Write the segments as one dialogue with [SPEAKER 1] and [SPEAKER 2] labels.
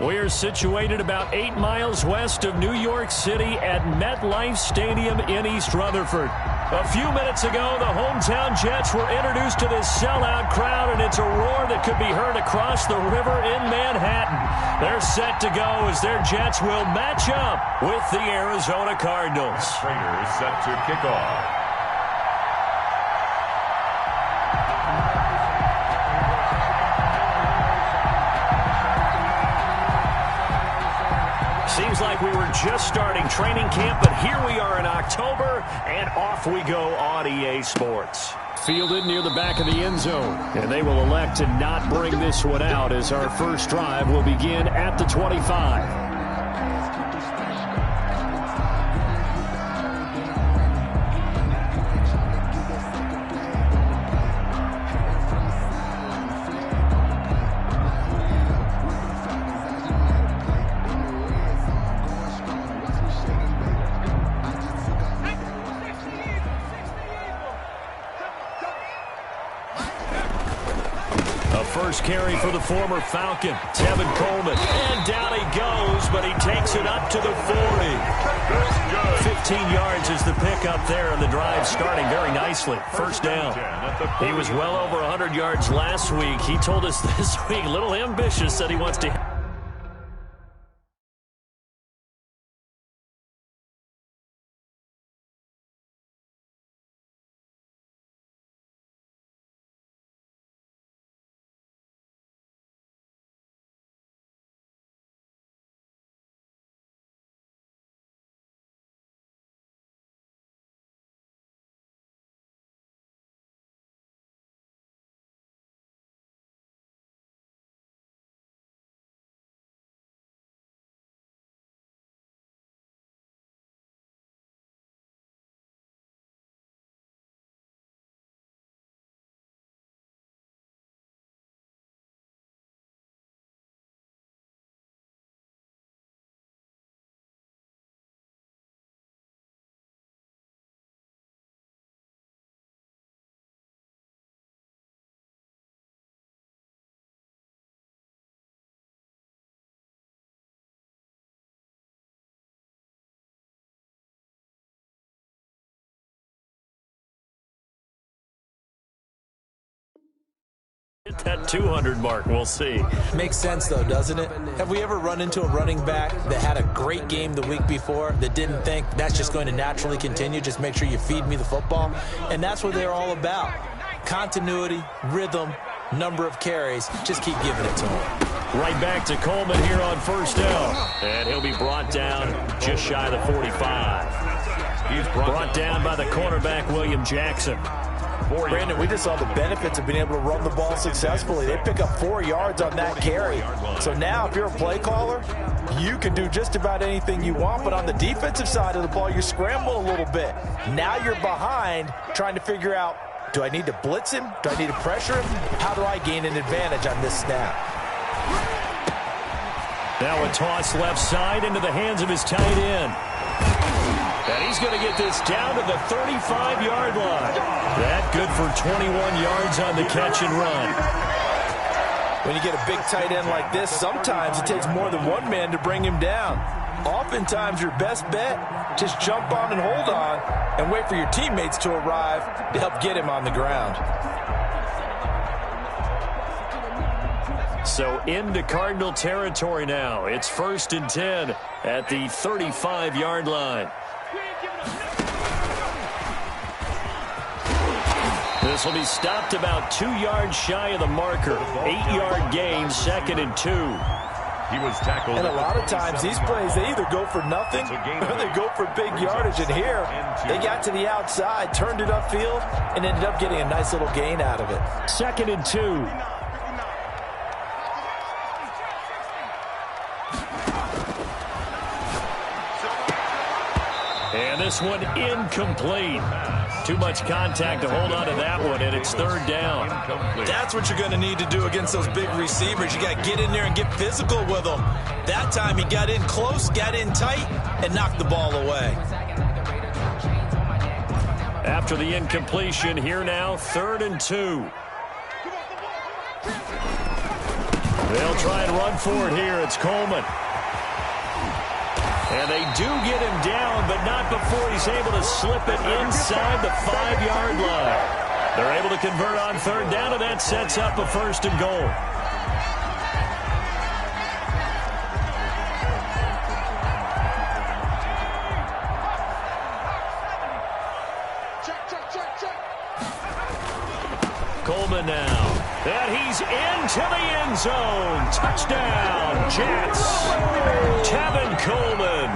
[SPEAKER 1] We're situated about 8 miles west of New York City at MetLife Stadium in East Rutherford. A few minutes ago, the hometown Jets were introduced to this sellout crowd, and it's a roar that could be heard across the river in Manhattan. They're set to go as their Jets will match up with the Arizona Cardinals.
[SPEAKER 2] Trainers set to kick off.
[SPEAKER 1] Seems like we were just starting training camp, but here we are in October, and off we go on EA Sports. Fielded near the back of the end zone, and they will elect to not bring this one out as our first drive will begin at the 25. First carry for the former Falcon, Tevin Coleman. And down he goes, but he takes it up to the 40. 15 yards is the pickup there, and the drive starting very nicely. First down. He was well over 100 yards last week. He told us this week, a little ambitious, that he wants to... Hit that 200 mark, we'll see.
[SPEAKER 3] Makes sense, though, doesn't it? Have we ever run into a running back that had a great game the week before that didn't think that's just going to naturally continue, just make sure you feed me the football? And that's what they're all about. Continuity, rhythm, number of carries. Just keep giving it to him.
[SPEAKER 1] Right back to Coleman here on first down. And he'll be brought down just shy of the 45. He's brought down by the cornerback, William Jackson.
[SPEAKER 3] Brandon, we just saw the benefits of being able to run the ball successfully. They pick up 4 yards on that carry. So now if you're a play caller, you can do just about anything you want. But on the defensive side of the ball, you scramble a little bit. Now you're behind trying to figure out, do I need to blitz him? Do I need to pressure him? How do I gain an advantage on this snap?
[SPEAKER 1] Now a toss left side into the hands of his tight end. And he's going to get this down to the 35-yard line. That good for 21 yards on the catch and run.
[SPEAKER 3] When you get a big tight end like this, sometimes it takes more than one man to bring him down. Oftentimes, your best bet, just jump on and hold on and wait for your teammates to arrive to help get him on the ground.
[SPEAKER 1] So into Cardinal territory now. It's 1st and 10 at the 35-yard line. This will be stopped about 2 yards shy of the marker. 8-yard gain, 2nd and 2.
[SPEAKER 2] He was tackled.
[SPEAKER 3] And a lot of times these plays, they either go for nothing or they go for big yardage. And here, they got to the outside, turned it upfield, and ended up getting a nice little gain out of it.
[SPEAKER 1] 2nd and 2. And this one incomplete. Too much contact to hold on to that one, and it's 3rd down.
[SPEAKER 3] That's what you're going to need to do against those big receivers. You got to get in there and get physical with them. That time he got in close, got in tight, and knocked the ball away.
[SPEAKER 1] After the incompletion, here now, 3rd and 2. They'll try and run for it here. It's Coleman. And they do get him down, but not before he's able to slip it inside the 5-yard line. They're able to convert on third down, and that sets up a 1st and goal. Coleman now. And he's into the end zone. Touchdown, Jets. Tevin Coleman,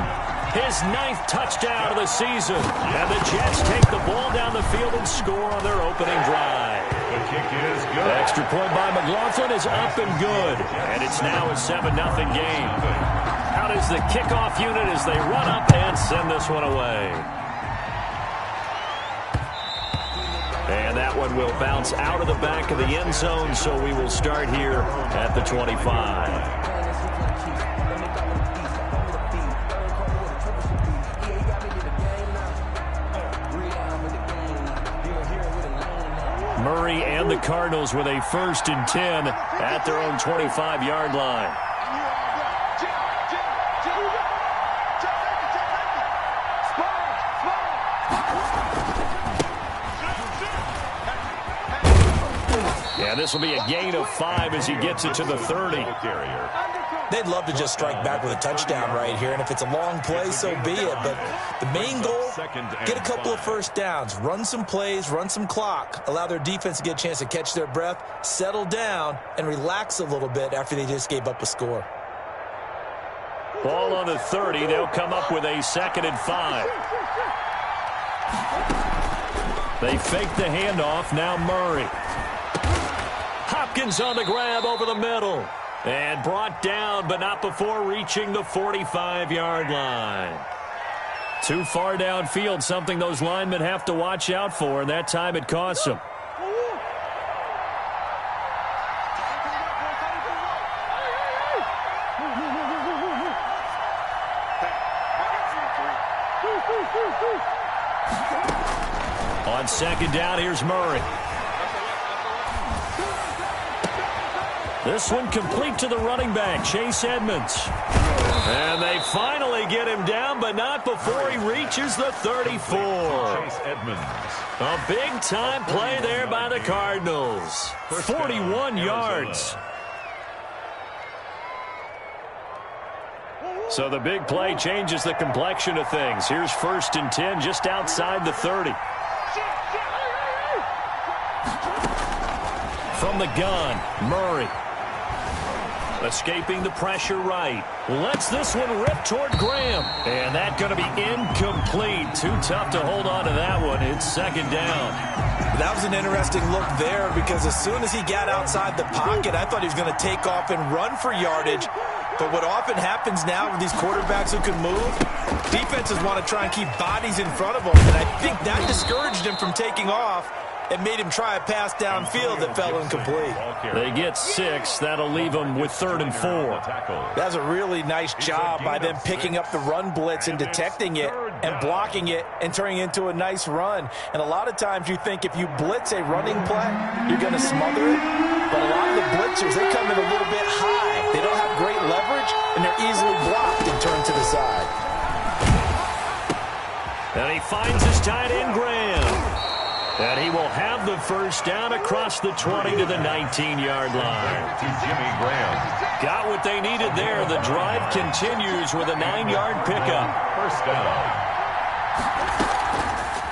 [SPEAKER 1] his 9th touchdown of the season. And the Jets take the ball down the field and score on their opening drive.
[SPEAKER 2] The kick is good.
[SPEAKER 1] The extra point by McLaughlin is up and good. And it's now a 7-0 game. Out is the kickoff unit as they run up and send this one away. And that one will bounce out of the back of the end zone, so we will start here at the 25. Murray and the Cardinals with a 1st and 10 at their own 25-yard line. And this will be a gain of 5 as he gets it to the 30.
[SPEAKER 3] They'd love to just strike back with a touchdown right here, and if it's a long play, so be it. But the main goal, get a couple of first downs, run some plays, run some clock, allow their defense to get a chance to catch their breath, settle down, and relax a little bit after they just gave up a score.
[SPEAKER 1] Ball on the 30. They'll come up with a 2nd and 5. They fake the handoff. Now Murray. Hopkins on the grab over the middle. And brought down, but not before reaching the 45-yard line. Too far downfield, something those linemen have to watch out for, and that time it costs them. On 2nd down, here's Murray. This one complete to the running back, Chase Edmonds. And they finally get him down, but not before he reaches the 34.
[SPEAKER 2] Chase Edmonds.
[SPEAKER 1] A big-time play there by the Cardinals. 41 yards. So the big play changes the complexion of things. Here's 1st and 10 just outside the 30. From the gun, Murray. Escaping the pressure right. Lets this one rip toward Graham. And that's going to be incomplete. Too tough to hold on to that one. It's 2nd down.
[SPEAKER 3] That was an interesting look there because as soon as he got outside the pocket, I thought he was going to take off and run for yardage. But what often happens now with these quarterbacks who can move, defenses want to try and keep bodies in front of them. And I think that discouraged him from taking off. It made him try a pass downfield that fell incomplete.
[SPEAKER 1] They get 6. That'll leave them with 3rd and 4.
[SPEAKER 3] That's a really nice job by them picking up the run blitz and detecting it and blocking it and turning it into a nice run. And a lot of times you think if you blitz a running play, you're going to smother it. But a lot of the blitzers, they come in a little bit high. They don't have great leverage, and they're easily blocked and turned to the side.
[SPEAKER 1] And he finds his tight end, Graham. And he will have the 1st down across the 20 to the 19-yard line.
[SPEAKER 2] To Jimmy Graham.
[SPEAKER 1] Got what they needed there. The drive continues with a 9-yard pickup.
[SPEAKER 2] 1st down.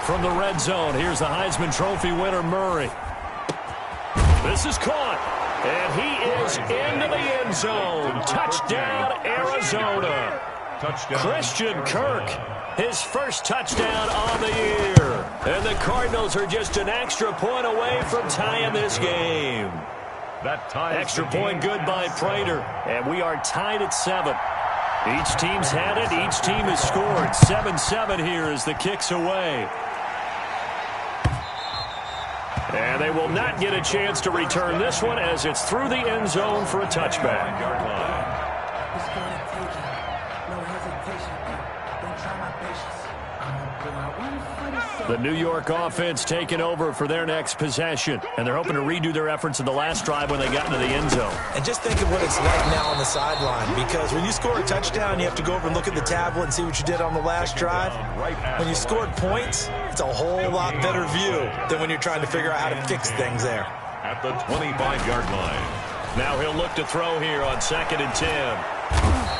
[SPEAKER 1] From the red zone, here's the Heisman Trophy winner, Murray. This is caught. And he is into the end zone. Touchdown, Arizona.
[SPEAKER 2] Touchdown.
[SPEAKER 1] Christian Kirk, his 1st touchdown on the year. And the Cardinals are just an extra point away from tying this game.
[SPEAKER 2] That ties
[SPEAKER 1] extra point good by Prater. And we are tied at 7. Each team's had it. Each team has scored. 7-7 here as the kick's away. And they will not get a chance to return this one as it's through the end zone for a touchback. The New York offense taking over for their next possession, and they're hoping to redo their efforts in the last drive when they got into the end zone.
[SPEAKER 3] And just think of what it's like now on the sideline, because when you score a touchdown, you have to go over and look at the tablet and see what you did on the last drive. When you scored points, it's a whole lot better view than when you're trying to figure out how to fix things there.
[SPEAKER 2] At the 25-yard line.
[SPEAKER 1] Now he'll look to throw here on 2nd and 10.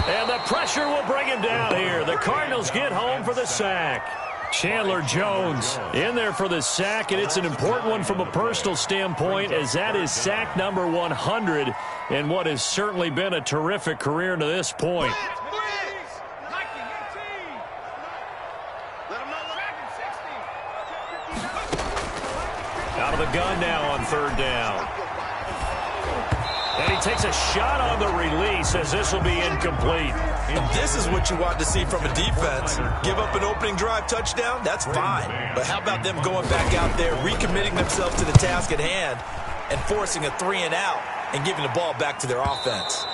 [SPEAKER 1] And the pressure will bring him down here. The Cardinals get home for the sack. Chandler Jones in there for the sack, and it's an important one from a personal standpoint, as that is sack number 100 in what has certainly been a terrific career to this point. Out of the gun now on 3rd down. And he takes a shot on the release, as this will be incomplete.
[SPEAKER 3] And this is what you want to see from a defense. Give up an opening drive touchdown, that's fine. But how about them going back out there, recommitting themselves to the task at hand, and forcing a 3-and-out and giving the ball back to their offense.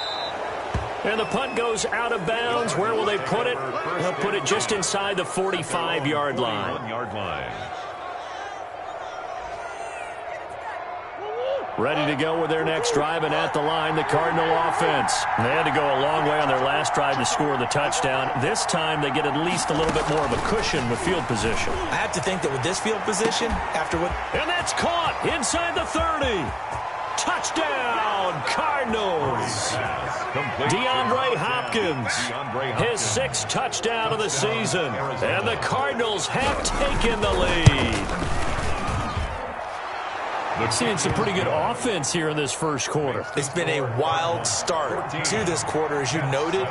[SPEAKER 1] And the punt goes out of bounds. Where will they put it? They'll put it just inside the 45-yard line. Ready to go with their next drive, and at the line, the Cardinal offense. They had to go a long way on their last drive to score the touchdown. This time, they get at least a little bit more of a cushion with field position.
[SPEAKER 3] I have to think that with this field position, after what...
[SPEAKER 1] And that's caught inside the 30. Touchdown, Cardinals. DeAndre Hopkins, his 6th touchdown of the season. And the Cardinals have taken the lead. Seeing some pretty good offense here in this first quarter.
[SPEAKER 3] It's been a wild start to this quarter, as you noted.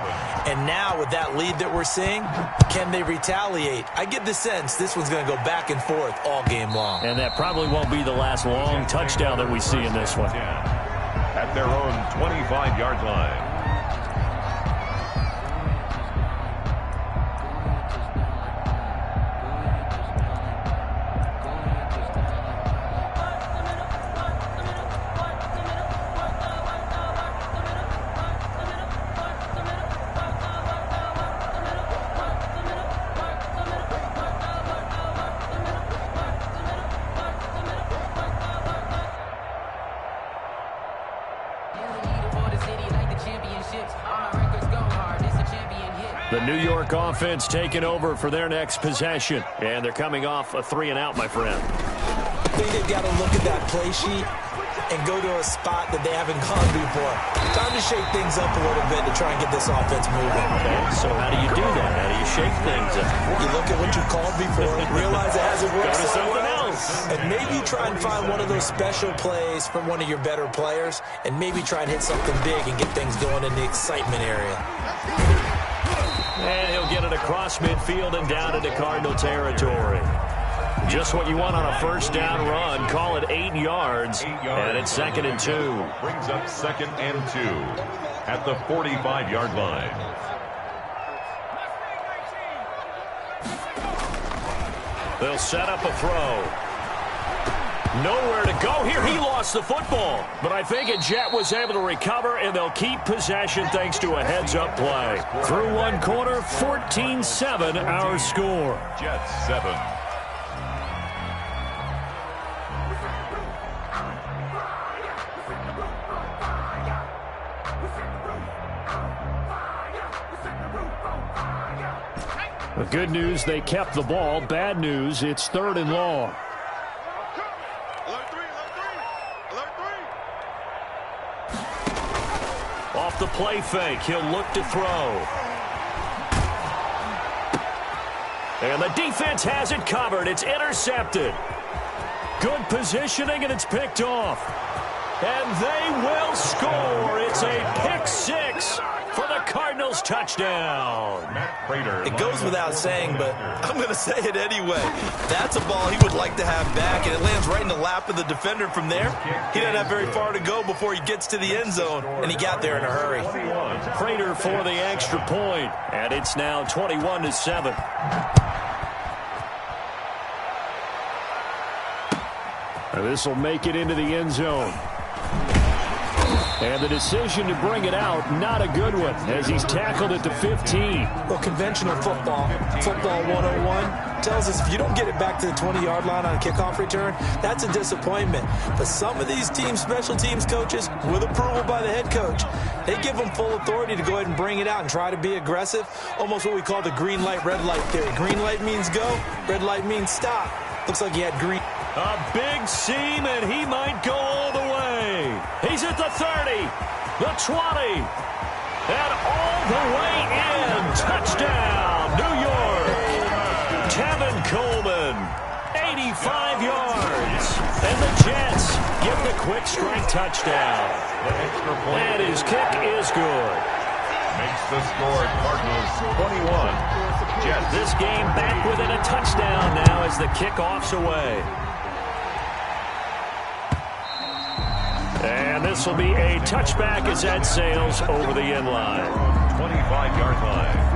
[SPEAKER 3] And now with that lead that we're seeing, can they retaliate? I get the sense this one's going to go back and forth all game long.
[SPEAKER 1] And that probably won't be the last long touchdown that we see in this one.
[SPEAKER 2] At their own 25-yard line.
[SPEAKER 1] The New York offense taking over for their next possession. And they're coming off a 3-and-out, my friend.
[SPEAKER 3] I think they've got to look at that play sheet and go to a spot that they haven't gone before. Time to shake things up a little bit to try and get this offense moving.
[SPEAKER 1] Okay, so how do you do that? How do you shake things up?
[SPEAKER 3] You look at what you called before, realize it hasn't worked
[SPEAKER 1] Go to something else.
[SPEAKER 3] And maybe try and find one of those special plays from one of your better players, and maybe try and hit something big and get things going in the excitement area.
[SPEAKER 1] And he'll get it across midfield and down into Cardinal territory. Just what you want on a first down run. Call it 8 yards. And it's 2nd and 2.
[SPEAKER 2] Brings up 2nd and 2 at the 45-yard line.
[SPEAKER 1] They'll set up a throw. Nowhere to go here. He lost the football. But I think a Jet was able to recover, and they'll keep possession thanks to a heads-up play. Through one quarter, 14-7 our score.
[SPEAKER 2] Jets 7.
[SPEAKER 1] The good news, they kept the ball. Bad news, it's 3rd and long. Off the play fake, he'll look to throw. And the defense has it covered. It's intercepted. Good positioning, and it's picked off. And they will score. It's a pick 6 for the Cardinals touchdown.
[SPEAKER 3] It goes without saying, but I'm going to say it anyway. That's a ball he would like to have back, and it lands right in the lap of the defender from there. He doesn't have very far to go before he gets to the end zone, and he got there in a hurry.
[SPEAKER 1] Prater for the extra point, and it's now 21-7. This will make it into the end zone. And the decision to bring it out, not a good one, as he's tackled at the 15.
[SPEAKER 3] Well, conventional football 101, tells us if you don't get it back to the 20-yard line on a kickoff return, that's a disappointment. But some of these special teams coaches, with approval by the head coach, they give them full authority to go ahead and bring it out and try to be aggressive, almost what we call the green light, red light theory. Green light means go, red light means stop. Looks like he had green.
[SPEAKER 1] A big seam, and he might go all the way. He's at the 30, the 20, and all the way in. Touchdown, New York. Tevin Coleman, 85 yards. And the Jets get the quick strike touchdown. And his kick is good.
[SPEAKER 2] Makes the score Cardinals 21. Jets.
[SPEAKER 1] This game back within a touchdown now as the kickoff's away. And this will be a touchback as that sails over the end line.
[SPEAKER 2] 25-yard line.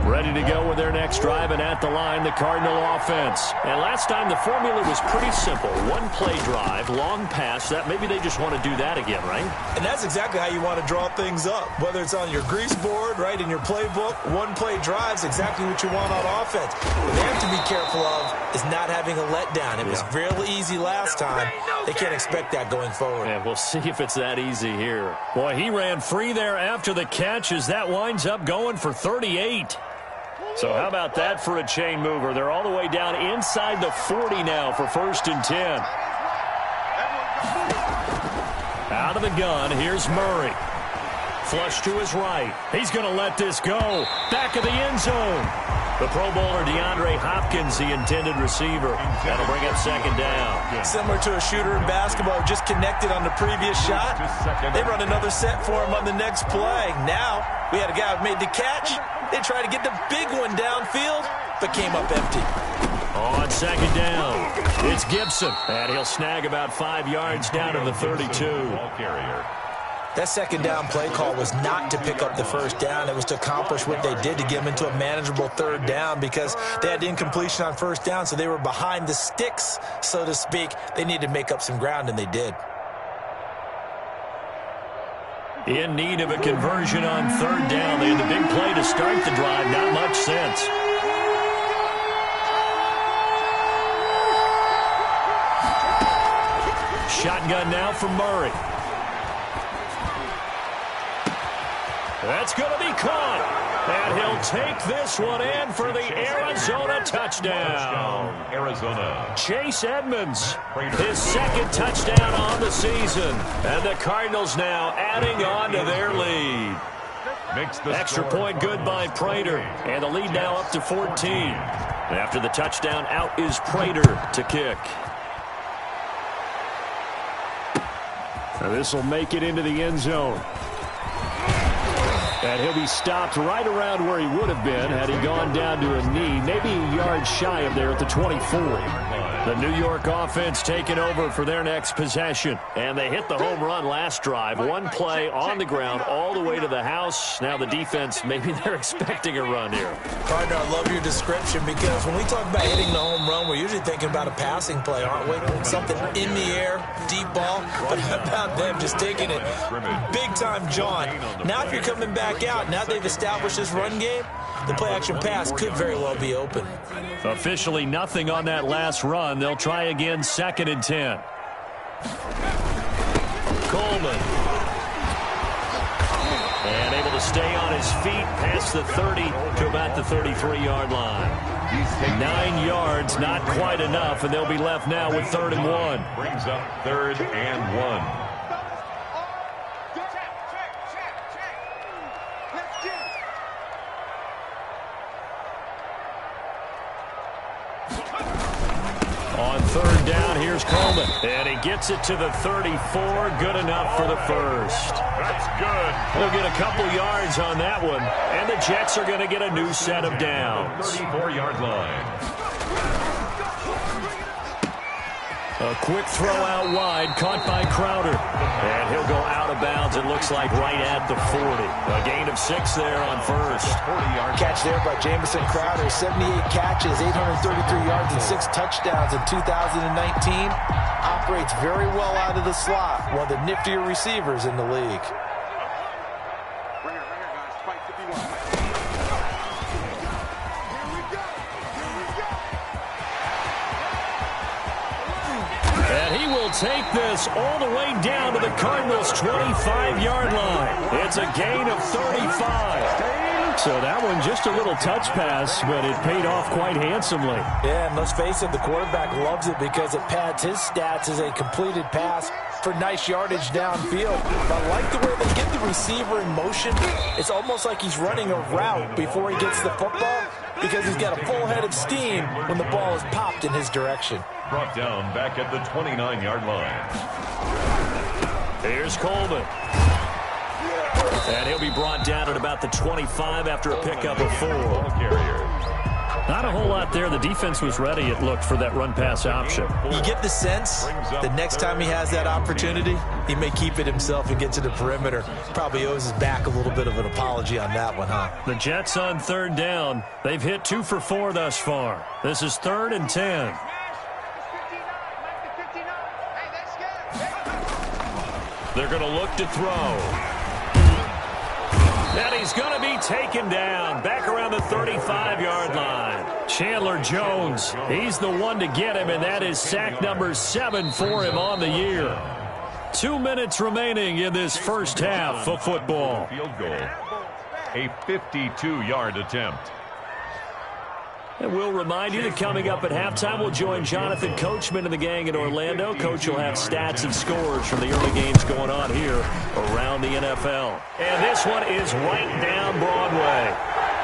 [SPEAKER 1] Ready to go with their next drive, and at the line, the Cardinal offense. And last time, the formula was pretty simple. One-play drive, long pass. That maybe they just want to do that again, right?
[SPEAKER 3] And that's exactly how you want to draw things up. Whether it's on your grease board, right, in your playbook, one-play drive's exactly what you want on offense. What they have to be careful of is not having a letdown. It was fairly easy last time. They can't expect that going forward.
[SPEAKER 1] And we'll see if it's that easy here. Boy, he ran free there after the catch as that winds up going for 38. So how about that for a chain mover? They're all the way down inside the 40 now for 1st and 10. Out of the gun, here's Murray. Flush to his right. He's going to let this go. Back of the end zone. The Pro Bowler DeAndre Hopkins, the intended receiver. That'll bring up 2nd down.
[SPEAKER 3] Similar to a shooter in basketball, just connected on the previous shot. They run another set for him on the next play. Now, we had a guy who made the catch. They tried to get the big one downfield, but came up empty.
[SPEAKER 1] On 2nd down, it's Gibson. And he'll snag about 5 yards down to the 32.
[SPEAKER 2] Ball carrier.
[SPEAKER 3] That 2nd down play call was not to pick up the 1st down. It was to accomplish what they did to get them into a manageable 3rd down because they had incompletion on 1st down, so they were behind the sticks, so to speak. They needed to make up some ground, and they did.
[SPEAKER 1] In need of a conversion on 3rd down. They had the big play to start the drive. Not much sense. Shotgun now for Murray. That's going to be caught. And he'll take this one in for the Arizona touchdown.
[SPEAKER 2] Arizona.
[SPEAKER 1] Chase Edmonds, his 2nd touchdown on the season. And the Cardinals now adding on to their lead. Extra point good by Prater. And the lead now up to 14. After the touchdown, out is Prater to kick. This will make it into the end zone. And he'll be stopped right around where he would have been had he gone down to a knee, maybe a yard shy of there at the 24. The New York offense taking over for their next possession. And they hit the home run last drive. One play on the ground all the way to the house. Now the defense, maybe they're expecting a run here.
[SPEAKER 3] Gardner, I love your description because when we talk about hitting the home run, we're usually thinking about a passing play, aren't we? Something in the air, deep ball. But how about them just taking it big-time John? Now if you're coming back out, now they've established this run game, the play-action pass could very well be open.
[SPEAKER 1] Officially nothing on that last run. They'll try again 2nd and 10. Coleman. And able to stay on his feet past the 30 to about the 33-yard line. 9 yards, not quite enough, and they'll be left now with 3rd and 1.
[SPEAKER 2] Brings up 3rd and 1.
[SPEAKER 1] On 3rd down, here's Coleman. And he gets it to the 34. Good enough for the 1st.
[SPEAKER 2] That's good.
[SPEAKER 1] They'll get a couple yards on that one. And the Jets are going to get a new set of downs.
[SPEAKER 2] 34-yard line.
[SPEAKER 1] A quick throw out wide, caught by Crowder. And he'll go out of bounds, it looks like, right at the 40. A gain of 6 there on first.
[SPEAKER 3] Catch there by Jamison Crowder. 78 catches, 833 yards, and 6 touchdowns in 2019. Operates very well out of the slot. One of the niftier receivers in the league.
[SPEAKER 1] Take this all the way down to the Cardinals' 25-yard line. It's a gain of 35. So that one just a little touch pass, but it paid off quite handsomely.
[SPEAKER 3] Yeah, and let's face it, the quarterback loves it because it pads his stats as a completed pass for nice yardage downfield. I like the way they get the receiver in motion. It's almost like he's running a route before he gets the football because he's got a full head of steam when the ball is popped in his direction.
[SPEAKER 2] Brought down back at the 29-yard line.
[SPEAKER 1] Here's Coleman. And he'll be brought down at about the 25 after a pickup of 4. Not a whole lot there. The defense was ready, it looked, for that run-pass option.
[SPEAKER 3] You get the sense the next time he has that opportunity, he may keep it himself and get to the perimeter. Probably owes his back a little bit of an apology on that one, huh?
[SPEAKER 1] The Jets on 3rd down. They've hit 2 for 4 thus far. This is 3rd and 10. They're going to look to throw. And he's going to be taken down back around the 35-yard line. Chandler Jones, he's the one to get him, and that is sack number 7 for him on the year. 2 minutes remaining in this first half of football.
[SPEAKER 2] Field goal. A 52-yard attempt.
[SPEAKER 1] And we'll remind you that coming up at halftime, we'll join Jonathan Coachman and the gang in Orlando. Coach will have stats and scores from the early games going on here around the NFL. And this one is right down Broadway.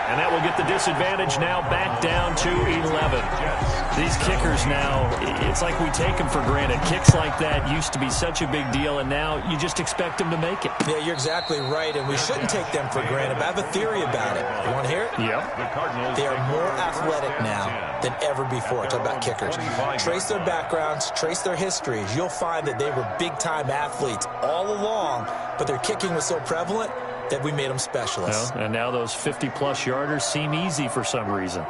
[SPEAKER 1] And that will get the disadvantage now back down to 11. These kickers now, it's like we take them for granted. Kicks like that used to be such a big deal, and now you just expect them to make it.
[SPEAKER 3] Yeah, you're exactly right, and we shouldn't take them for granted. But I have a theory about it. You want to hear it?
[SPEAKER 1] Yep.
[SPEAKER 3] They are more athletic now than ever before. Talk about kickers. Trace their backgrounds, trace their histories. You'll find that they were big-time athletes all along, but their kicking was so prevalent that we made them specialists.
[SPEAKER 1] Well, and now those 50-plus yarders seem easy for some reason.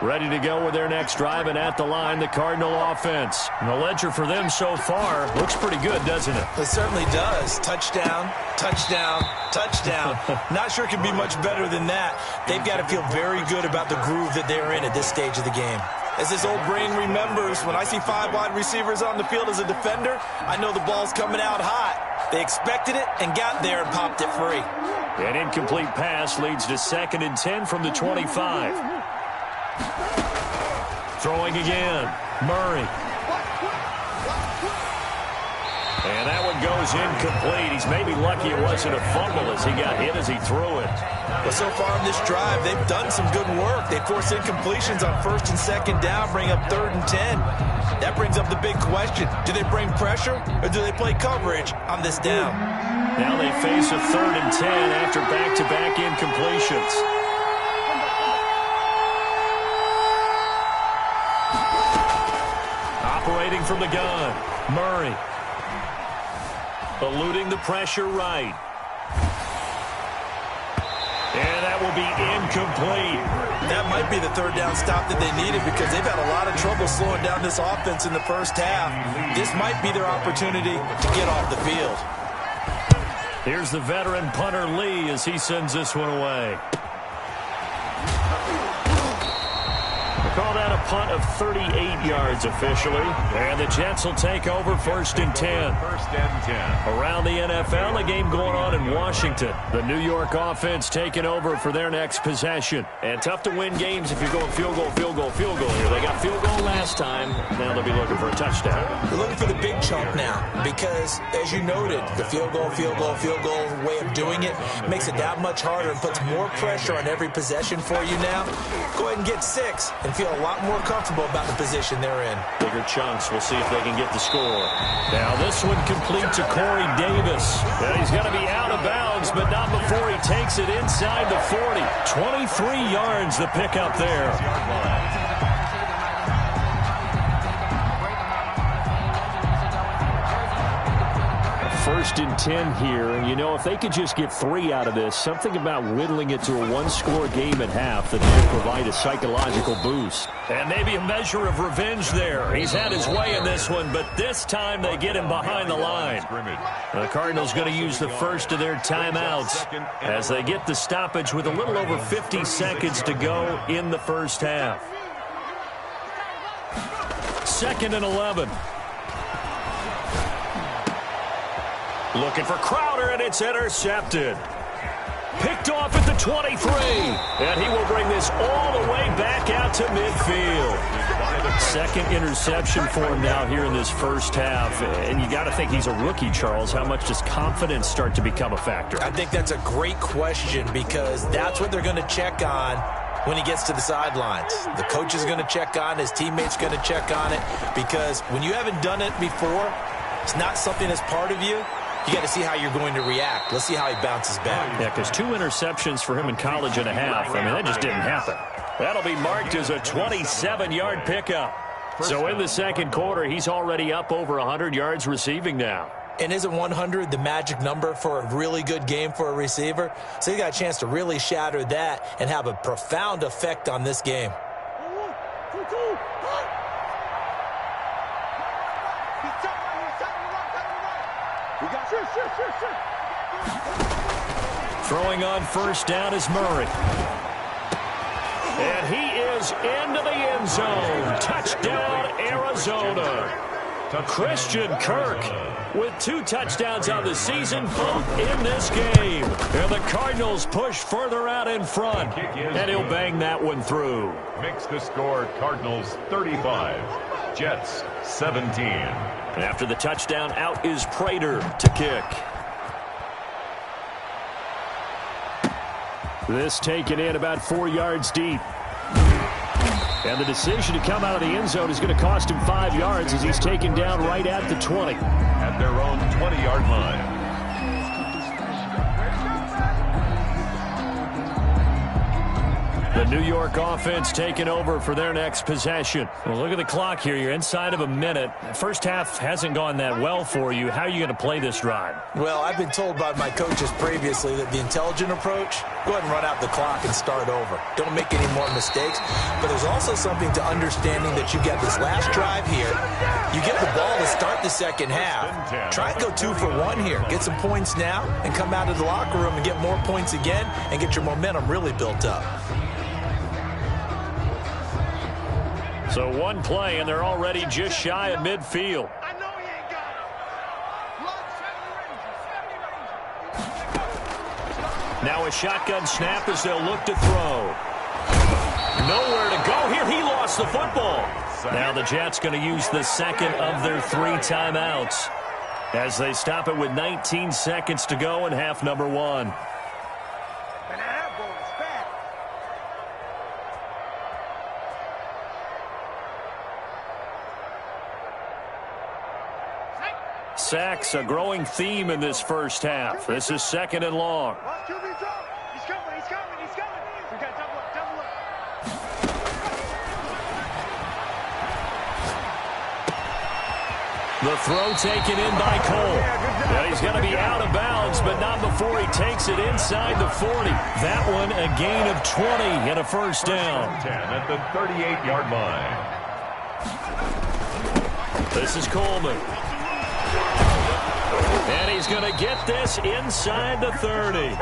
[SPEAKER 1] Ready to go with their next drive, and at the line, the Cardinal offense. And the ledger for them so far looks pretty good, doesn't it?
[SPEAKER 3] It certainly does. Touchdown, touchdown, touchdown. Not sure it can be much better than that. They've got to feel very good about the groove that they're in at this stage of the game. As this old brain remembers, when I see 5 wide receivers on the field as a defender, I know the ball's coming out hot. They expected it and got there and popped it free.
[SPEAKER 1] An incomplete pass leads to 2nd and 10 from the 25. Throwing again. Murray. And that one goes incomplete. He's maybe lucky it wasn't a fumble as he got hit as he threw it.
[SPEAKER 3] But so far on this drive, they've done some good work. They force incompletions on 1st and 2nd down, bring up 3rd and 10. That brings up the big question. Do they bring pressure or do they play coverage on this down?
[SPEAKER 1] Now they face a 3rd and 10 after back-to-back incompletions. Operating from the gun, Murray. Eluding the pressure right. And that will be incomplete.
[SPEAKER 3] That might be the 3rd down stop that they needed because they've had a lot of trouble slowing down this offense in the first half. This might be their opportunity to get off the field.
[SPEAKER 1] Here's the veteran punter Lee as he sends this one away. Call that a punt of 38 yards officially. And the Jets will take over 1st and 10.
[SPEAKER 2] 1st and 10.
[SPEAKER 1] Around the NFL, a game going on in Washington. The New York offense taking over for their next possession. And tough to win games if you're going field goal, field goal, field goal here. They got field goal last time. Now they'll be looking for a touchdown.
[SPEAKER 3] They're looking for the big chunk now because, as you noted, the field goal way of doing it makes it that much harder and puts more pressure on every possession for you now. Go ahead and get 6 and feel a lot more comfortable about the position they're in.
[SPEAKER 1] Bigger chunks. We'll see if they can get the score. Now this one complete to Corey Davis. And he's going to be out of bounds, but not before he takes it inside the 40. 23 yards the pickup there. 1st and 10 here, and you know, if they could just get 3 out of this, something about whittling it to a 1-score game at half that may provide a psychological boost. And maybe a measure of revenge there. He's had his way in this one, but this time they get him behind the line. The Cardinals going to use the first of their timeouts as they get the stoppage with a little over 50 seconds to go in the first half. 2nd and 11. Looking for Crowder, and it's intercepted. Picked off at the 23. And he will bring this all the way back out to midfield. 2nd interception for him now here in this first half. And you got to think he's a rookie, Charles. How much does confidence start to become a factor?
[SPEAKER 3] I think that's a great question because that's what they're going to check on when he gets to the sidelines. The coach is going to check on, his teammates going to check on it, because when you haven't done it before, it's not something that's part of you. You got to see how you're going to react. Let's see how he bounces back.
[SPEAKER 1] Yeah, because 2 interceptions for him in college and a half. I mean, that just didn't happen. That'll be marked as a 27-yard pickup. So in the second quarter, he's already up over 100 yards receiving now.
[SPEAKER 3] And isn't 100 the magic number for a really good game for a receiver? So he got a chance to really shatter that and have a profound effect on this game.
[SPEAKER 1] Throwing on first down is Murray. And he is into the end zone. Touchdown, Arizona. Christian Kirk with 2 touchdowns on the season, both in this game. And the Cardinals push further out in front. And he'll bang that one through.
[SPEAKER 2] Makes the score Cardinals 35, Jets 17.
[SPEAKER 1] And after the touchdown, out is Prater to kick. This taken in about 4 yards deep. And the decision to come out of the end zone is going to cost him 5 yards as he's taken down right at the 20.
[SPEAKER 2] At their own 20-yard line.
[SPEAKER 1] The New York offense taking over for their next possession. Well, look at the clock here. You're inside of a minute. First half hasn't gone that well for you. How are you going to play this drive?
[SPEAKER 3] Well, I've been told by my coaches previously that the intelligent approach, go ahead and run out the clock and start over. Don't make any more mistakes. But there's also something to understanding that you get this last drive here. You get the ball to start the second half. Try and go 2 for 1 here. Get some points now and come out of the locker room and get more points again and get your momentum really built up.
[SPEAKER 1] So 1 play, and they're already just shy of midfield. Now a shotgun snap as they'll look to throw. Nowhere to go here. He lost the football. Now the Jets going to use the second of their 3 timeouts as they stop it with 19 seconds to go in half number 1. Sacks, a growing theme in this first half. This is 2nd and long.
[SPEAKER 4] He's coming. We got double up.
[SPEAKER 1] The throw taken in by Cole. Well, he's going to be out of bounds, but not before he takes it inside the 40. That one a gain of 20 and a first down.
[SPEAKER 2] 10 at the 38-yard line.
[SPEAKER 1] This is Coleman. And he's going to get this inside the 30.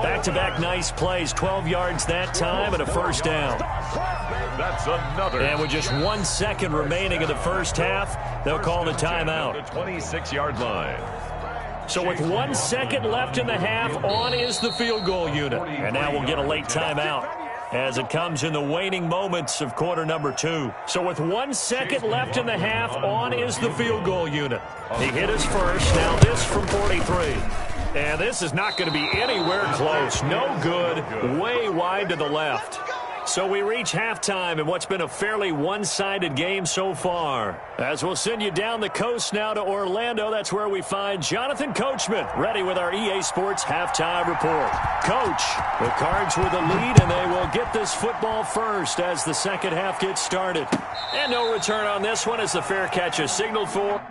[SPEAKER 1] Back-to-back nice plays, 12 yards that time and a first down.
[SPEAKER 2] That's another.
[SPEAKER 1] And with just 1 second remaining in the first half, they'll call the timeout.
[SPEAKER 2] The 26-yard line.
[SPEAKER 1] So with 1 second left in the half, on is the field goal unit. And now we'll get a late timeout as it comes in the waning moments of quarter number 2. So with 1 second left in the half, on is the field goal unit. He hit his first. Now this from 43. And this is not going to be anywhere close. No good. Way wide to the left. So we reach halftime in what's been a fairly one-sided game so far. As we'll send you down the coast now to Orlando, that's where we find Jonathan Coachman, ready with our EA Sports Halftime Report. Coach, the Cards with the lead, and they will get this football first as the second half gets started. And no return on this one as the fair catch is signaled for.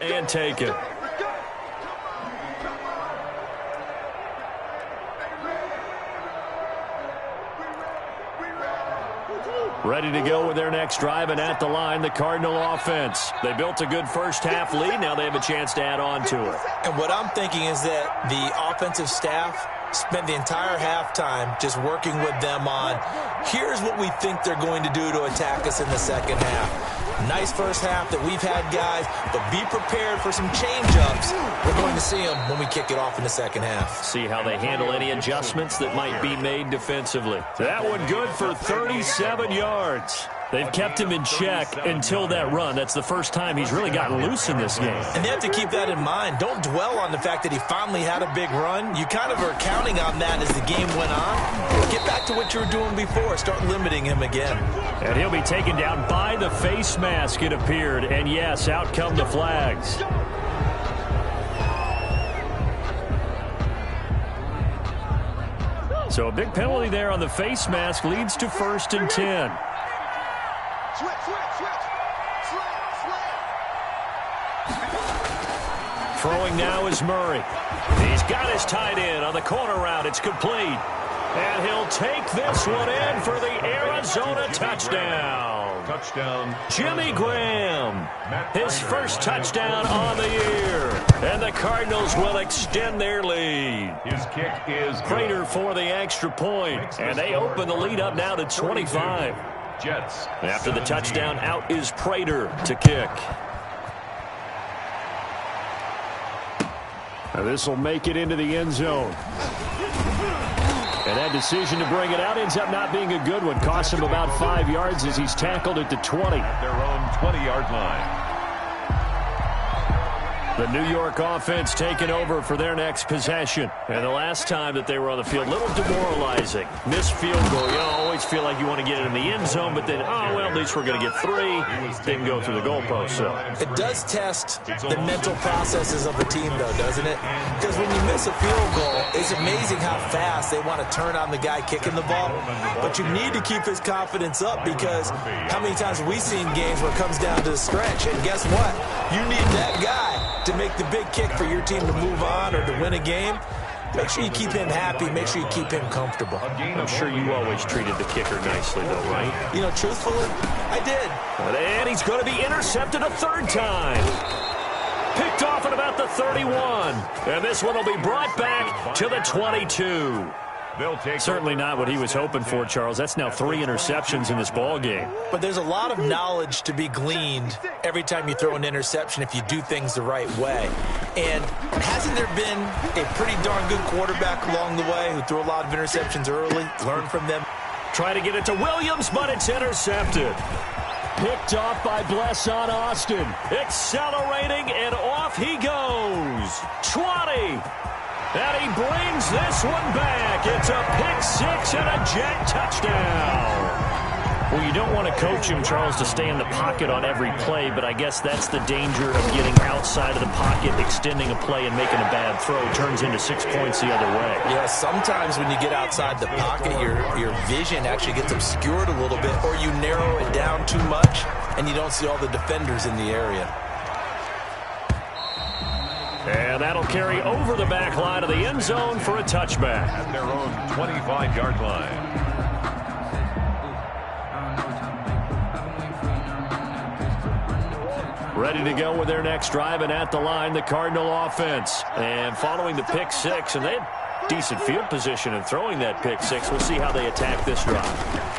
[SPEAKER 1] And take it. Ready to go with their next drive, and at the line, the Cardinal offense. They built a good first-half lead. Now they have a chance to add on to it.
[SPEAKER 3] And what I'm thinking is that the offensive staff spent the entire halftime just working with them on, here's what we think they're going to do to attack us in the second half. Nice first half that we've had, guys, but be prepared for some change-ups. We're going to see them when we kick it off in the second half.
[SPEAKER 1] See how they handle any adjustments that might be made defensively. That one good for 37 yards. They've kept him in check until that run. That's the first time he's really gotten loose in this game.
[SPEAKER 3] And they have to keep that in mind. Don't dwell on the fact that he finally had a big run. You kind of are counting on that as the game went on. Get back to what you were doing before. Start limiting him again.
[SPEAKER 1] And he'll be taken down by the face mask, it appeared. And, yes, out come the flags. So a big penalty there on the face mask leads to 1st and 10. Throwing now is Murray. He's got his tight end on the corner route. It's complete. And he'll take this one in for the Arizona touchdown.
[SPEAKER 2] Touchdown.
[SPEAKER 1] Jimmy Graham, his first touchdown on the year. And the Cardinals will extend their lead.
[SPEAKER 2] His kick is
[SPEAKER 1] Prater for the extra point. And they open the lead up now to 25.
[SPEAKER 2] Jets.
[SPEAKER 1] After the touchdown, out is Prater to kick. Now this will make it into the end zone. And that decision to bring it out ends up not being a good one. Cost him about 5 yards as he's tackled at the 20.
[SPEAKER 2] At their own 20-yard line.
[SPEAKER 1] The New York offense taking over for their next possession. And the last time that they were on the field, a little demoralizing. Missed field goal. You always feel like you want to get it in the end zone, but then, oh, well, at least we're going to get 3. Didn't go through the goalpost, so.
[SPEAKER 3] It does test the mental processes of the team, though, doesn't it? Because when you miss a field goal, it's amazing how fast they want to turn on the guy kicking the ball. But you need to keep his confidence up because how many times have we seen games where it comes down to the stretch? And guess what? You need that guy to make the big kick for your team to move on or to win a game. Make sure you keep him happy. Make sure you keep him comfortable.
[SPEAKER 1] I'm sure you always treated the kicker nicely, though, right?
[SPEAKER 3] You know, truthfully, I did.
[SPEAKER 1] And he's going to be intercepted a 3rd time. Picked off at about the 31. And this one will be brought back to the 22. Certainly not what he was hoping for, Charles. That's now 3 interceptions in this ball game.
[SPEAKER 3] But there's a lot of knowledge to be gleaned every time you throw an interception if you do things the right way. And hasn't there been a pretty darn good quarterback along the way who threw a lot of interceptions early? Learn from them.
[SPEAKER 1] Try to get it to Williams, but it's intercepted. Picked off by Blesson Austin. Accelerating, and off he goes. 20. And he brings this one back. It's a pick-6 and a Jet touchdown. Well, you don't want to coach him, Charles, to stay in the pocket on every play, but I guess that's the danger of getting outside of the pocket, extending a play, and making a bad throw. Turns into 6 points the other way.
[SPEAKER 3] Yeah, sometimes when you get outside the pocket, your vision actually gets obscured a little bit, or you narrow it down too much, and you don't see all the defenders in the area.
[SPEAKER 1] And that'll carry over the back line of the end zone for a touchback.
[SPEAKER 2] At their own 25-yard line.
[SPEAKER 1] Ready to go with their next drive, and at the line, the Cardinal offense. And following the pick-6, and they had decent field position in throwing that pick-6. We'll see how they attack this drive.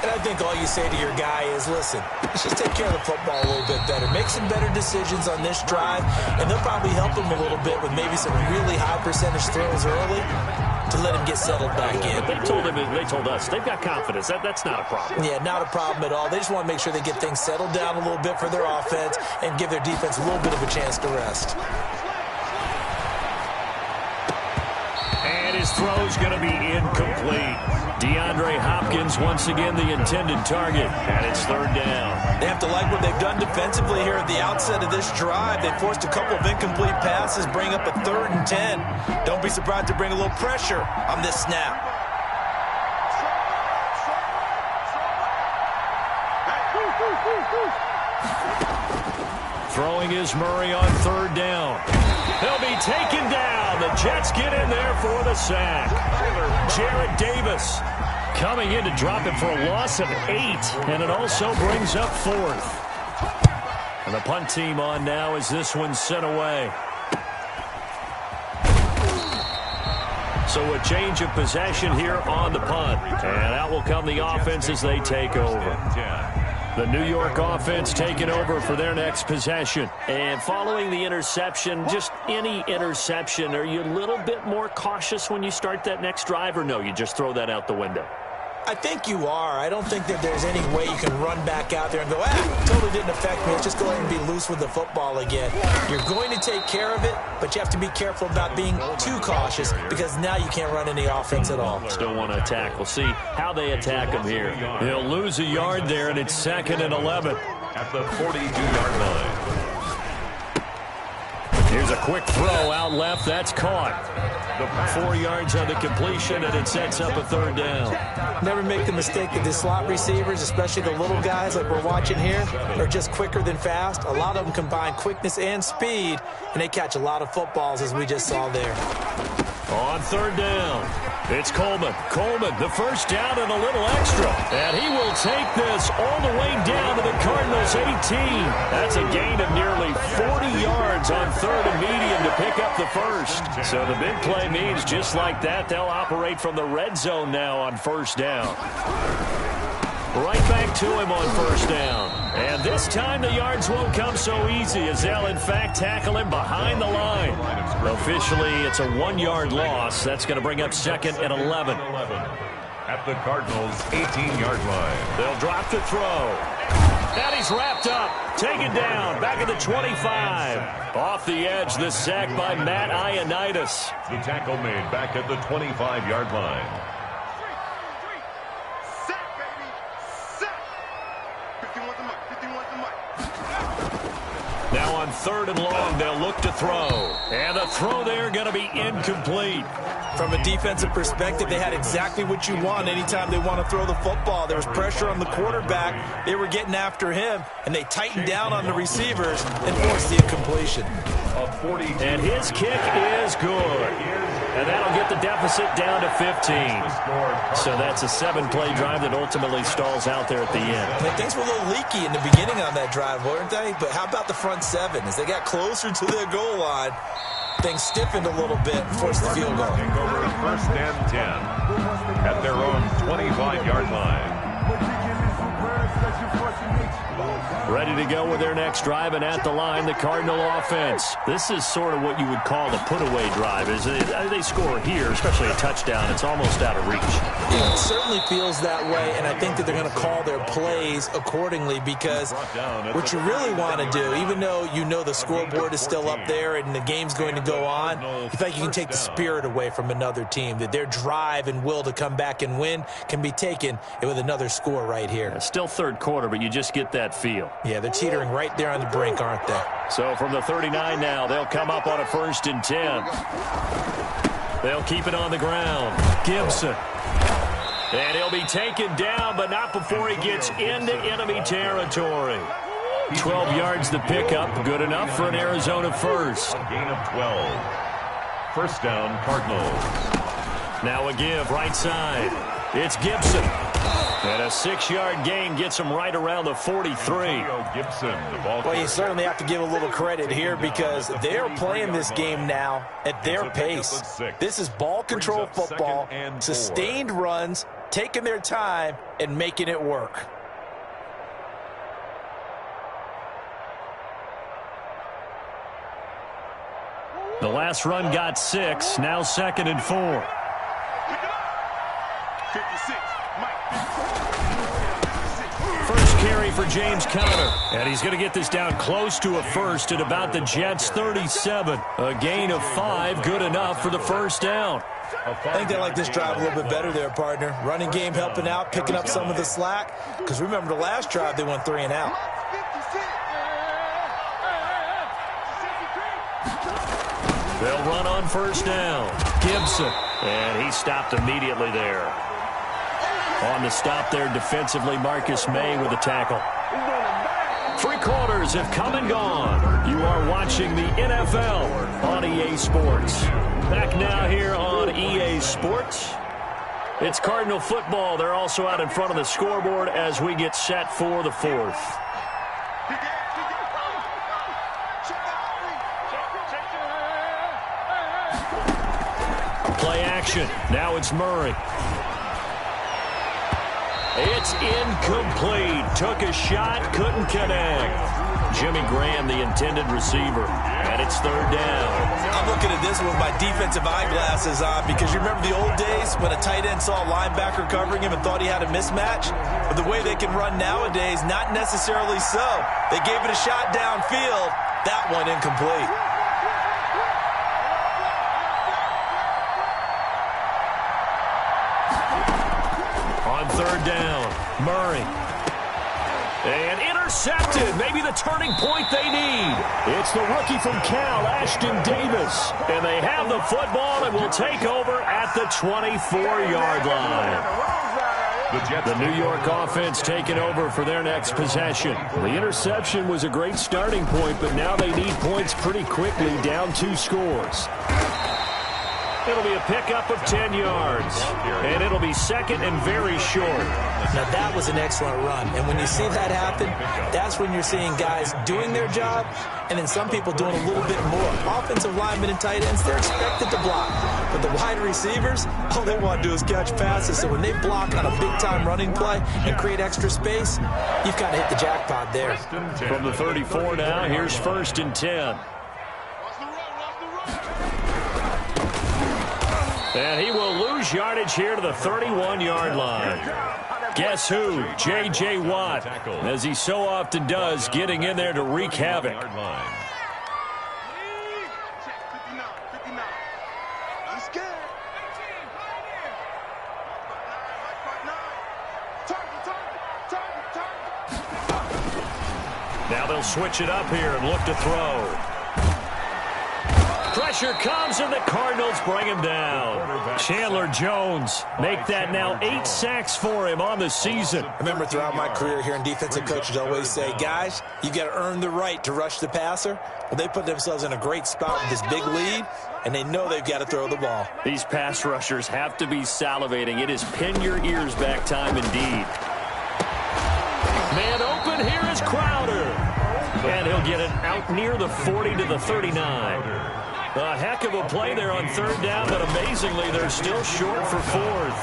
[SPEAKER 3] And I think all you say to your guy is, listen, let's just take care of the football a little bit better. Make some better decisions on this drive, and they'll probably help him a little bit with maybe some really high percentage throws early to let him get settled back in.
[SPEAKER 1] They told us they've got confidence. That's not a problem.
[SPEAKER 3] Yeah, not a problem at all. They just want to make sure they get things settled down a little bit for their offense and give their defense a little bit of a chance to rest.
[SPEAKER 1] His throw's going to be incomplete. DeAndre Hopkins once again the intended target, and it's 3rd down.
[SPEAKER 3] They have to like what they've done defensively here at the outset of this drive. They forced a couple of incomplete passes, bring up a 3rd and 10. Don't be surprised to bring a little pressure on this snap.
[SPEAKER 1] Throwing is Murray on third down. He'll be taken down. The Jets get in there for the sack. Jarrett Davis coming in to drop it for a loss of 8, and it also brings up 4th. And the punt team on now as this one's sent away. So a change of possession here on the punt. And out will come the offense as they take over. The New York offense taking over for their next possession. And following the interception, just any interception, are you a little bit more cautious when you start that next drive, or no, you just throw that out the window?
[SPEAKER 3] I think you are. I don't think that there's any way you can run back out there and go, totally didn't affect me. Let's just go ahead and be loose with the football again. You're going to take care of it, but you have to be careful about being too cautious because now you can't run any offense at all.
[SPEAKER 1] Still want to attack. We'll see how they attack him here. He'll lose a yard there, and it's 2nd and 11.
[SPEAKER 2] At the 42-yard line.
[SPEAKER 1] Here's a quick throw out left. That's caught. 4 yards on the completion, and it sets up a 3rd down.
[SPEAKER 3] Never make the mistake that the slot receivers, especially the little guys like we're watching here, are just quicker than fast. A lot of them combine quickness and speed, and they catch a lot of footballs, as we just saw there.
[SPEAKER 1] On 3rd down, it's Coleman. Coleman, the first down and a little extra. And he will take this all the way down to the Cardinals' 18. That's a gain of nearly 40 yards on 3rd and medium to pick up the first. So the big play means just like that, they'll operate from the red zone now on 1st down. Right back to him on 1st down. And this time the yards won't come so easy as they'll, in fact, tackle him behind the line. Officially, it's a 1-yard loss. That's going to bring up 2nd and 11.
[SPEAKER 2] At the Cardinals' 18-yard line.
[SPEAKER 1] They'll drop the throw. And he's wrapped up. Taken down. Back at the 25. Off the edge, the sack by Matt Ioannidis.
[SPEAKER 2] The tackle made back at the 25-yard line.
[SPEAKER 1] Now on 3rd and long, they'll look to throw. And the throw there going to be incomplete.
[SPEAKER 3] From a defensive perspective, they had exactly what you want anytime they want to throw the football. There was pressure on the quarterback. They were getting after him, and they tightened down on the receivers and forced the incompletion.
[SPEAKER 1] And his kick is good. And that'll get the deficit down to 15. So that's a 7-play drive that ultimately stalls out there at the end.
[SPEAKER 3] And things were a little leaky in the beginning on that drive, weren't they? But how about the front 7? As they got closer to their goal line, things stiffened a little bit and forced the field goal.
[SPEAKER 2] Over 1st and 10 at their own 25-yard line.
[SPEAKER 1] Ready to go with their next drive, and at the line, the Cardinal offense. This is sort of what you would call the put-away drive. They score here, especially a touchdown. It's almost out of reach.
[SPEAKER 3] It certainly feels that way, and I think that they're going to call their plays accordingly because what you really want to do, even though you know the scoreboard is still up there and the game's going to go on, you think you can take the spirit away from another team, that their drive and will to come back and win can be taken with another score right here.
[SPEAKER 1] It's still 3rd quarter, but you just get that feel.
[SPEAKER 3] Yeah, they're teetering right there on the brink, aren't they?
[SPEAKER 1] So from the 39 now, they'll come up on a 1st and 10. They'll keep it on the ground. Gibson. And he'll be taken down, but not before he gets into enemy territory. 12 yards the pickup. Good enough for an Arizona first.
[SPEAKER 2] A gain of 12. 1st down, Cardinals.
[SPEAKER 1] Now a give, right side. It's Gibson. And a 6-yard gain gets him right around the 43.
[SPEAKER 3] Well, you certainly have to give a little credit here because they're playing this game now at their pace. This is ball control football, sustained runs, taking their time, and making it work.
[SPEAKER 1] The last run got 6, now 2nd and 4.
[SPEAKER 4] 56, Mike.
[SPEAKER 1] First carry for James Conner. And he's going to get this down close to a first at about the Jets' 37. A gain of 5, good enough for the 1st down.
[SPEAKER 3] I think they like this drive a little bit better there, partner. Running game helping out, picking up some of the slack. Because remember the last drive, they went 3 and out.
[SPEAKER 1] They'll run on 1st down. Gibson. And he stopped immediately there. On the stop there defensively, Marcus May with a tackle. Three quarters have come and gone. You are watching the NFL on EA Sports. Back now here on EA Sports. It's Cardinal football. They're also out in front of the scoreboard as we get set for the fourth. Play action. Now it's Murray. It's incomplete. Took a shot, couldn't connect. Jimmy Graham, the intended receiver. And it's third down.
[SPEAKER 3] I'm looking at this with my defensive eyeglasses on because you remember the old days when a tight end saw a linebacker covering him and thought he had a mismatch? But the way they can run nowadays, not necessarily so. They gave it a shot downfield. That one incomplete.
[SPEAKER 1] On third down, Murray. And intercepted. Maybe the turning point they need. It's the rookie from Cal, Ashton Davis. And they have the football and will take over at the 24-yard line. The New York offense taking over for their next possession. The interception was a great starting point, but now they need points pretty quickly, down 2 scores. It'll be a pickup of 10 yards. And it'll be second and very short.
[SPEAKER 3] Now, that was an excellent run. And when you see that happen, that's when you're seeing guys doing their job and then some people doing a little bit more. Offensive linemen and tight ends, they're expected to block. But the wide receivers, all they want to do is catch passes. So when they block on a big-time running play and create extra space, you've got to hit the jackpot there.
[SPEAKER 1] From the 34 now, here's first and 10. And he will lose yardage here to the 31-yard line. Guess who? J.J. Watt, as he so often does, getting in there to wreak havoc. Now they'll switch it up here and look to throw. Pressure comes, and the Cardinals bring him down. Chandler Jones make that now 8 sacks for him on the season.
[SPEAKER 3] I remember throughout my career hearing defensive coaches always say, guys, you got to earn the right to rush the passer. Well, they put themselves in a great spot with this big lead, and they know they've got to throw the ball.
[SPEAKER 1] These pass rushers have to be salivating. It is pin your ears back time indeed. Man open, here is Crowder. And he'll get it out near the 40 to the 39. A heck of a play there on third down, but amazingly, they're still short for fourth.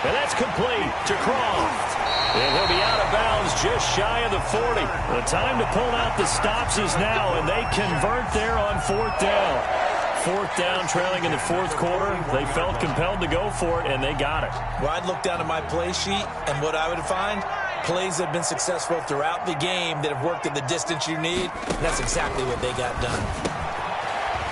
[SPEAKER 1] And that's complete to Croft. And he'll be out of bounds just shy of the 40. The time to pull out the stops is now, and they convert there on fourth down. Fourth down, trailing in the fourth quarter. They felt compelled to go for it, and they got it.
[SPEAKER 3] Well, I'd look down at my play sheet, and what I would find, plays that have been successful throughout the game that have worked in the distance you need, and that's exactly what they got done.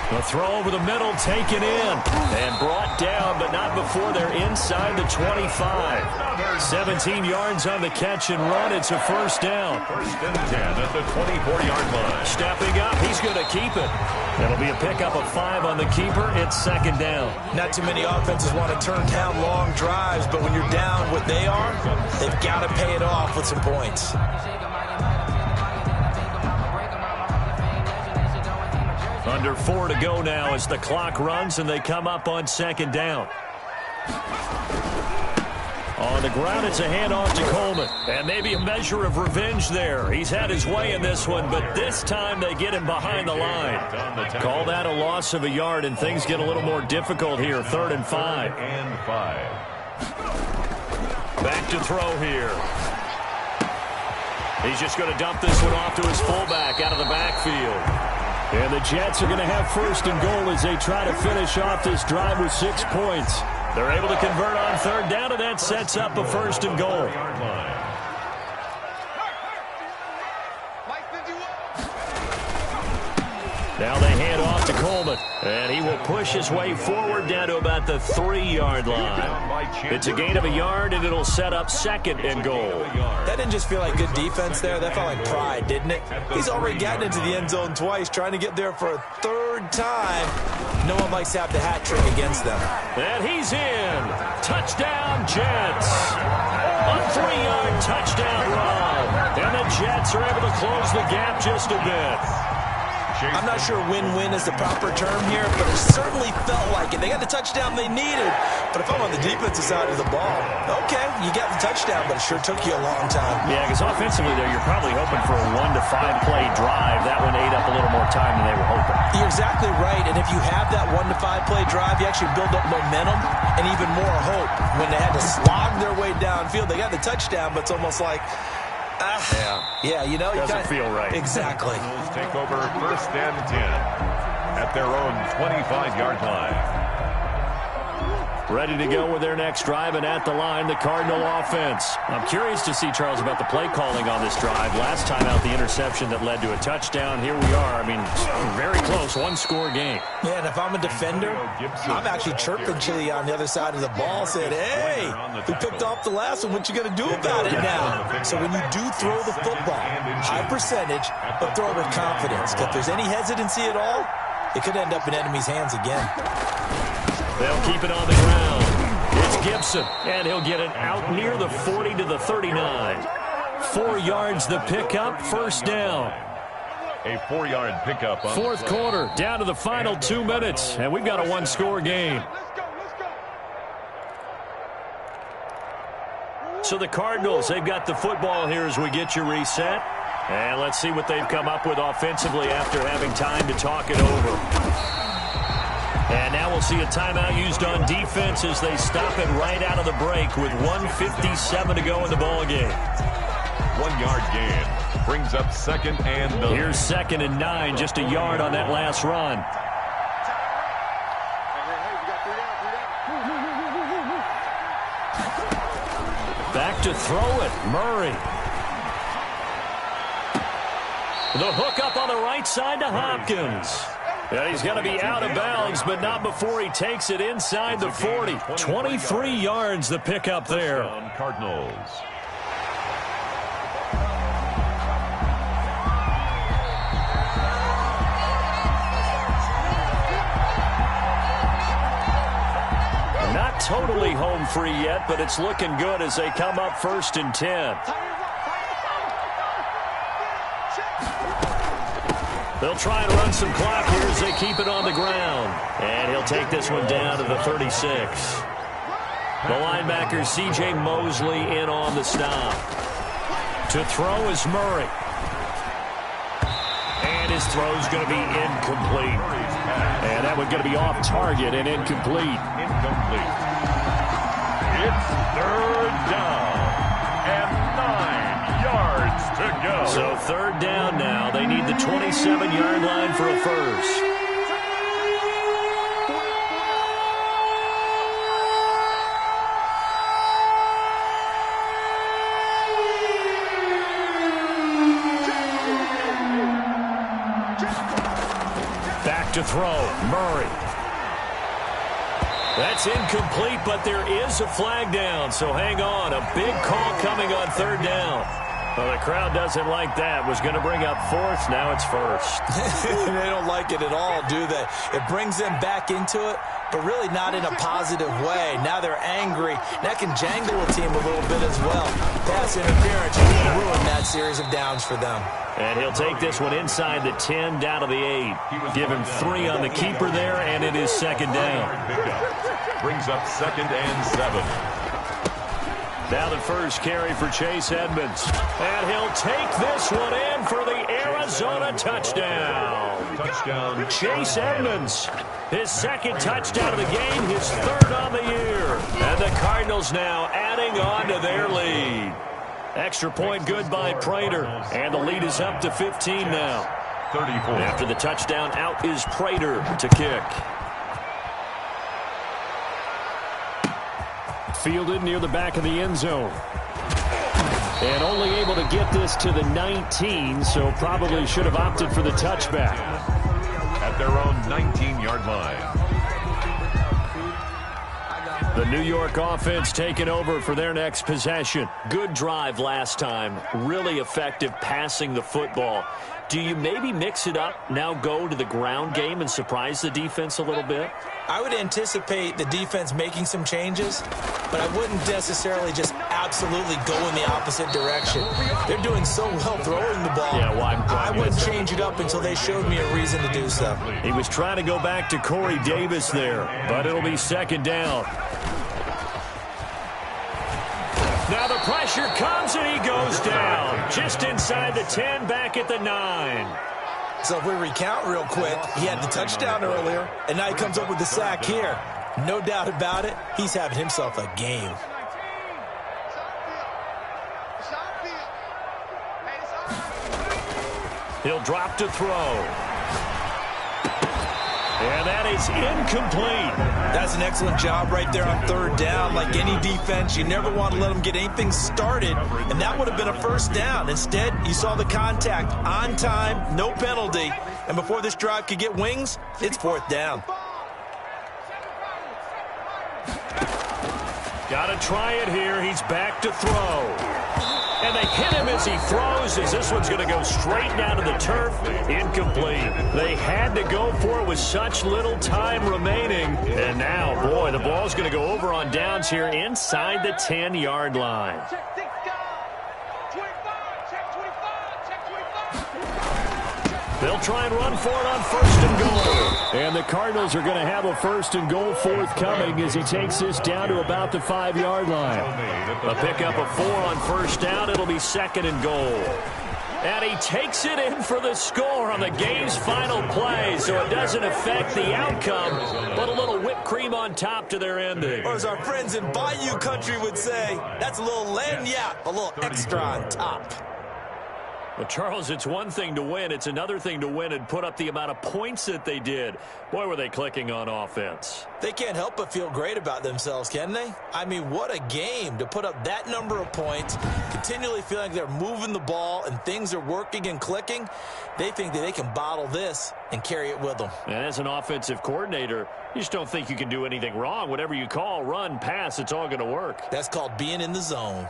[SPEAKER 1] The throw over the middle, taken in, and brought down, but not before they're inside the 25. 17 yards on the catch and run. It's a first down.
[SPEAKER 2] First and 10 at the 24-yard line.
[SPEAKER 1] Stepping up, he's going to keep it. That'll be a pickup of 5 on the keeper. It's second down.
[SPEAKER 3] Not too many offenses want to turn down long drives, but when you're down what they are, they've got to pay it off with some points.
[SPEAKER 1] Under 4 to go now as the clock runs and they come up on second down. On the ground, it's a handoff to Coleman. And maybe a measure of revenge there. He's had his way in this one, but this time they get him behind the line. Call that a loss of a yard, and things get a little more difficult here. 3rd and 5. Back to throw here. He's just going to dump this one off to his fullback out of the backfield. And the Jets are going to have first and goal as they try to finish off this drive with 6 points. They're able to convert on third down, and that sets up a first and goal. Now they hand off to Coleman, and he will push his way forward down to about the 3-yard line. It's a gain of a yard, and it'll set up second and goal.
[SPEAKER 3] That didn't just feel like good defense there. That felt like pride, didn't it? He's already gotten into the end zone twice, trying to get there for a 3rd time. No one likes to have the hat trick against them.
[SPEAKER 1] And he's in. Touchdown, Jets. A 3-yard touchdown run. And the Jets are able to close the gap just a bit.
[SPEAKER 3] I'm not sure win-win is the proper term here, but it certainly felt like it. They got the touchdown they needed, but if I'm on the defensive side of the ball, okay, you got the touchdown, but it sure took you a long time.
[SPEAKER 1] Yeah, because offensively there, you're probably hoping for a 1 to 5 play drive. That one ate up a little more time than they were hoping.
[SPEAKER 3] You're exactly right, and if you have that 1 to 5 play drive, you actually build up momentum and even more hope. When they had to slog their way downfield, they got the touchdown, but it's almost like, yeah, you know,
[SPEAKER 1] doesn't feel right.
[SPEAKER 3] Exactly.
[SPEAKER 2] Cardinals take over 1st and 10 at their own 25-yard line.
[SPEAKER 1] Ready to go with their next drive, and at the line, the Cardinal offense. I'm curious to see, Charles, about the play calling on this drive. Last time out, the interception that led to a touchdown. Here we are. I mean, very close, one-score game.
[SPEAKER 3] Yeah, and if I'm a defender, I'm actually chirping Chili on the other side of the ball, saying, hey, we picked off the last one. What you going to do about it now? So when you do throw the football, high percentage, but throw it with confidence. If there's any hesitancy at all, it could end up in enemy's hands again.
[SPEAKER 1] They'll keep it on the ground. It's Gibson, and he'll get it out near the 40 to the 39. 4 yards the pickup, 1st down.
[SPEAKER 2] A 4-yard pickup. On
[SPEAKER 1] 4th quarter, down to the final 2 minutes, and we've got a one-score game. So the Cardinals, they've got the football here as we get you reset. And let's see what they've come up with offensively after having time to talk it over. And now we'll see a timeout used on defense as they stop it right out of the break with 1:57 to go in the ball game.
[SPEAKER 2] 1-yard gain brings up 2nd and 9.
[SPEAKER 1] Here's 2nd and 9, just a yard on that last run. Back to throw it, Murray. The hook up on the right side to Hopkins. Yeah, he's going to be out of bounds, but not before he takes it inside the 40. 23 yards the pickup there.
[SPEAKER 2] Cardinals.
[SPEAKER 1] Not totally home free yet, but it's looking good as they come up 1st and 10. They'll try and run some clock here as they keep it on the ground. And he'll take this one down to the 36. The linebacker, C.J. Mosley, in on the stop. To throw is Murray. And his throw's going to be incomplete. And that one's going to be off target and incomplete.
[SPEAKER 2] It's 3rd down and 9 yards to go.
[SPEAKER 1] So 3rd down now. They need the 27-yard line for a first. Back to throw, Murray. That's incomplete, but there is a flag down, so hang on. A big call coming on 3rd down. Well, the crowd doesn't like that. Was going to bring up 4th. Now it's 1st.
[SPEAKER 3] They don't like it at all, do they? It brings them back into it, but really not in a positive way. Now they're angry. That can jangle a team a little bit as well. Pass interference ruined that series of downs for them.
[SPEAKER 1] And he'll take this one inside the 10, down to the 8. Give him 3 on the keeper there, and it is 2nd down.
[SPEAKER 2] Brings up 2nd and 7.
[SPEAKER 1] Now the first carry for Chase Edmonds. And he'll take this one in for the Arizona touchdown. Chase Edmonds, his 2nd touchdown of the game, his 3rd on the year. And the Cardinals now adding on to their lead. Extra point good by Prater. And the lead is up to 15 now.
[SPEAKER 2] 34.
[SPEAKER 1] After the touchdown, out is Prater to kick. Fielded near the back of the end zone. And only able to get this to the 19, so probably should have opted for the touchback.
[SPEAKER 2] At their own 19-yard line.
[SPEAKER 1] The New York offense taking over for their next possession. Good drive last time. Really effective passing the football. Do you maybe mix it up, now go to the ground game and surprise the defense a little bit?
[SPEAKER 3] I would anticipate the defense making some changes, but I wouldn't necessarily just absolutely go in the opposite direction. They're doing so well throwing the ball.
[SPEAKER 1] Yeah, well,
[SPEAKER 3] I wouldn't change it up until they showed me a reason to do so.
[SPEAKER 1] He was trying to go back to Corey Davis there, but it'll be second down. Now the pressure comes and he goes down. Just inside the 10, back at the 9.
[SPEAKER 3] So if we recount real quick, he had the touchdown earlier, and now he comes up with the sack here. No doubt about it, he's having himself a game.
[SPEAKER 1] He'll drop to throw. And that is incomplete.
[SPEAKER 3] That's an excellent job right there on third down. Like any defense, you never want to let them get anything started, and that would have been a first down. Instead, you saw the contact on time, no penalty, and before this drive could get wings, it's fourth down.
[SPEAKER 1] Got to try it here. He's back to throw. And they hit him as he throws, as this one's going to go straight down to the turf. Incomplete. They had to go for it with such little time remaining. And now, boy, the ball's going to go over on downs here inside the 10-yard line. They'll try and run for it on first and goal. And the Cardinals are going to have a first and goal forthcoming as he takes this down to about the 5-yard line. A pickup of 4 on first down. It'll be second and goal. And he takes it in for the score on the game's final play, so it doesn't affect the outcome, but a little whipped cream on top to their ending.
[SPEAKER 3] Or as our friends in Bayou Country would say, that's a little lagniappe, a little extra on top.
[SPEAKER 1] Well, Charles, it's one thing to win. It's another thing to win and put up the amount of points that they did. Boy, were they clicking on offense.
[SPEAKER 3] They can't help but feel great about themselves, can they? I mean, what a game to put up that number of points, continually feeling like they're moving the ball and things are working and clicking. They think that they can bottle this and carry it with them.
[SPEAKER 1] And as an offensive coordinator, you just don't think you can do anything wrong. Whatever you call, run, pass, it's all going to work.
[SPEAKER 3] That's called being in the zone.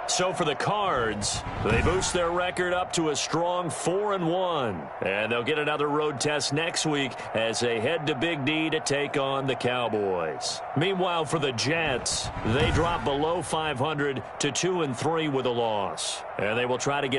[SPEAKER 1] So for the Cards, they boost their record up to a strong 4-1. And they'll get another road test next week as they head to Big D to take on the Cowboys. Meanwhile, for the Jets, they drop below 500 to 2-3 with a loss. And they will try to get